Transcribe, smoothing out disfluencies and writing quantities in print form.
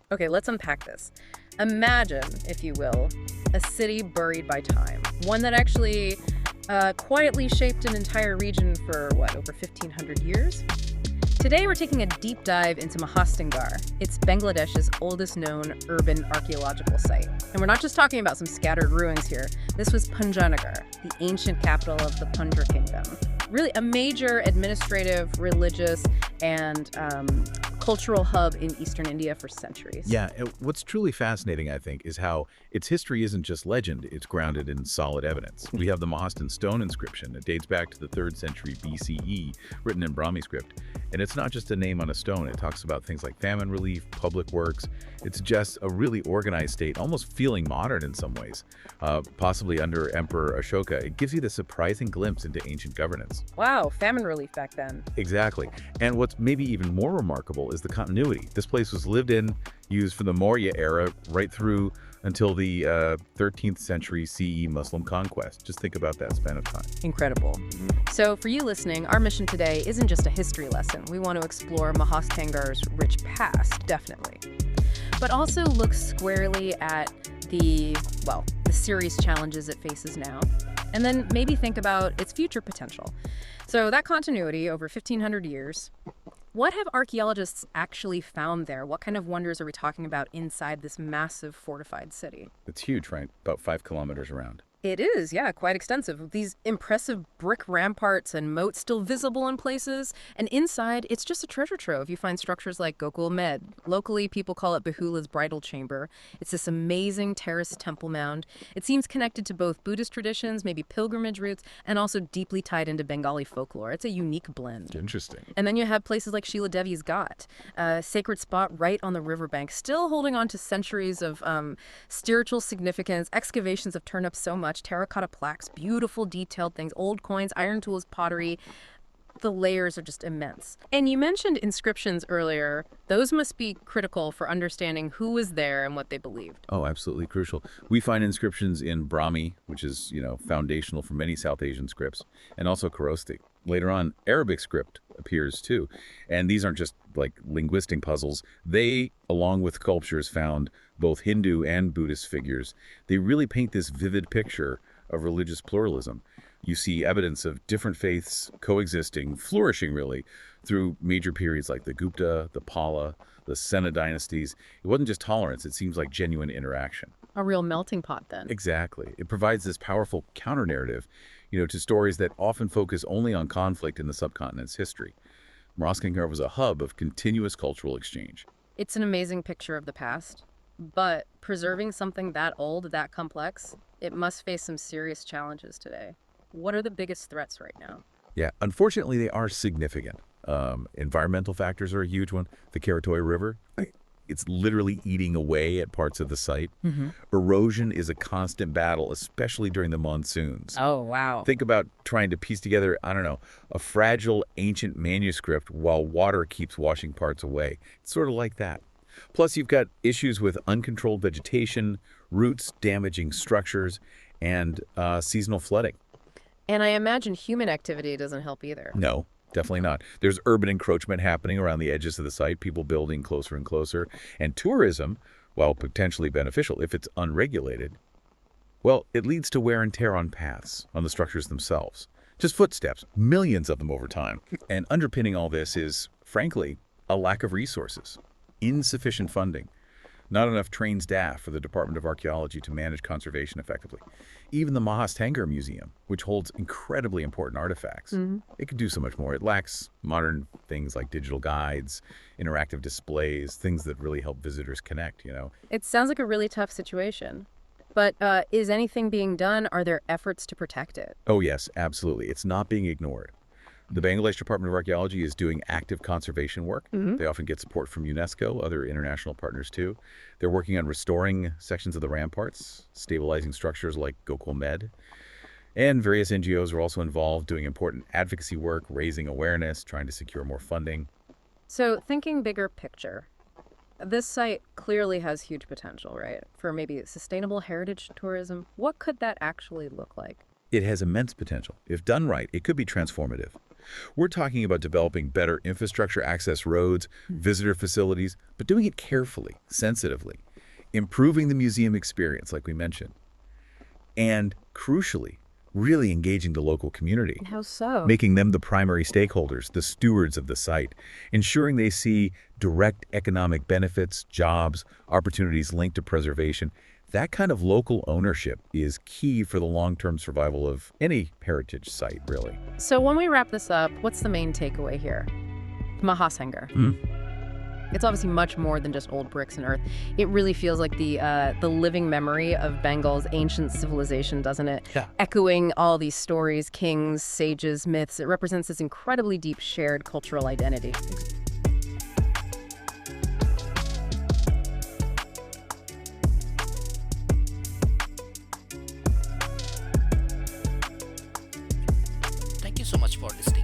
Okay, let's unpack this. Imagine, if you will, a city buried by time. One that actually quietly shaped an entire region for, what, over 1,500 years? Today we're taking a deep dive into Mahasthangarh. It's Bangladesh's oldest known urban archaeological site. And we're not just talking about some scattered ruins here. This was Pundranagar, the ancient capital of the Pundra Kingdom. Really a major administrative, religious, and cultural hub in eastern India for centuries. Yeah, what's truly fascinating, I think, is how its history isn't just legend, it's grounded in solid evidence. We have the Mahasthan stone inscription that dates back to the 3rd century BCE, written in Brahmi script. And it's not just a name on a stone, it talks about things like famine relief, public works. It's just a really organized state, almost feeling modern in some ways. Possibly under Emperor Ashoka, it gives you the surprising glimpse into ancient governance. Wow, famine relief back then. Exactly. And what's maybe even more remarkable is the continuity. This place was lived in, used from the Maurya era right through until the 13th century CE Muslim conquest. Just think about that span of time. Incredible. So for you listening, our mission today isn't just a history lesson. We want to explore Mahasthangarh's rich past, definitely, but also look squarely at the serious challenges it faces now, and then maybe think about its future potential. So that continuity over 1,500 years, what have archaeologists actually found there? What kind of wonders are we talking about inside this massive fortified city? It's huge, right? About 5 kilometers around. It is, yeah, quite extensive. These impressive brick ramparts and moats still visible in places. And inside, it's just a treasure trove. You find structures like Gokul Med. Locally, people call it Bahula's bridal chamber. It's this amazing terraced temple mound. It seems connected to both Buddhist traditions, maybe pilgrimage routes, and also deeply tied into Bengali folklore. It's a unique blend. Interesting. And then you have places like Sheila Devi's Ghat, a sacred spot right on the riverbank, still holding on to centuries of spiritual significance. Excavations have turned up so much. Terracotta plaques, beautiful detailed things, old coins, iron tools, pottery. The layers are just immense. And you mentioned inscriptions earlier. Those must be critical for understanding who was there and what they believed. Oh, absolutely crucial. We find inscriptions in Brahmi, which is, foundational for many South Asian scripts, and also Kharosthi. Later on, Arabic script appears too. And these aren't just like linguistic puzzles. They, along with sculptures found both Hindu and Buddhist figures, they really paint this vivid picture of religious pluralism. You see evidence of different faiths coexisting, flourishing really, through major periods like the Gupta, the Pala, the Sena dynasties. It wasn't just tolerance, it seems like genuine interaction. A real melting pot then. Exactly. It provides this powerful counter-narrative, to stories that often focus only on conflict in the subcontinent's history. Mahasthangarh was a hub of continuous cultural exchange. It's an amazing picture of the past, but preserving something that old, that complex, it must face some serious challenges today. What are the biggest threats right now? Yeah, unfortunately, they are significant. Environmental factors are a huge one. The Karatoi River, it's literally eating away at parts of the site. Erosion is a constant battle, especially during the monsoons. Oh, wow. Think about trying to piece together, a fragile ancient manuscript while water keeps washing parts away. It's sort of like that. Plus, you've got issues with uncontrolled vegetation, roots damaging structures, and seasonal flooding. And I imagine human activity doesn't help either. No, definitely not. There's urban encroachment happening around the edges of the site, people building closer and closer. And tourism, while potentially beneficial if it's unregulated, well, it leads to wear and tear on paths, on the structures themselves. Just footsteps, millions of them over time. And underpinning all this is, frankly, a lack of resources, insufficient funding, not enough trained staff for the Department of Archaeology to manage conservation effectively. Even the Mahasthangarh Museum, which holds incredibly important artifacts, it could do so much more. It lacks modern things like digital guides, interactive displays, things that really help visitors connect, It sounds like a really tough situation. But is anything being done? Are there efforts to protect it? Oh, yes, absolutely. It's not being ignored. The Bangladesh Department of Archaeology is doing active conservation work. They often get support from UNESCO, other international partners too. They're working on restoring sections of the ramparts, stabilizing structures like Gokul Med. And various NGOs are also involved doing important advocacy work, raising awareness, trying to secure more funding. So thinking bigger picture, this site clearly has huge potential, right? For maybe sustainable heritage tourism. What could that actually look like? It has immense potential. If done right, it could be transformative. We're talking about developing better infrastructure access roads, visitor facilities, but doing it carefully, sensitively, improving the museum experience, like we mentioned, and crucially, really engaging the local community, How so? making them the primary stakeholders, the stewards of the site, ensuring they see direct economic benefits, jobs, opportunities linked to preservation. That kind of local ownership is key for the long-term survival of any heritage site, really. So when we wrap this up, what's the main takeaway here? Mahasthangarh. It's obviously much more than just old bricks and earth. It really feels like the living memory of Bengal's ancient civilization, doesn't it? Yeah. Echoing all these stories, kings, sages, myths. It represents this incredibly deep shared cultural identity. Thank you so much for listening.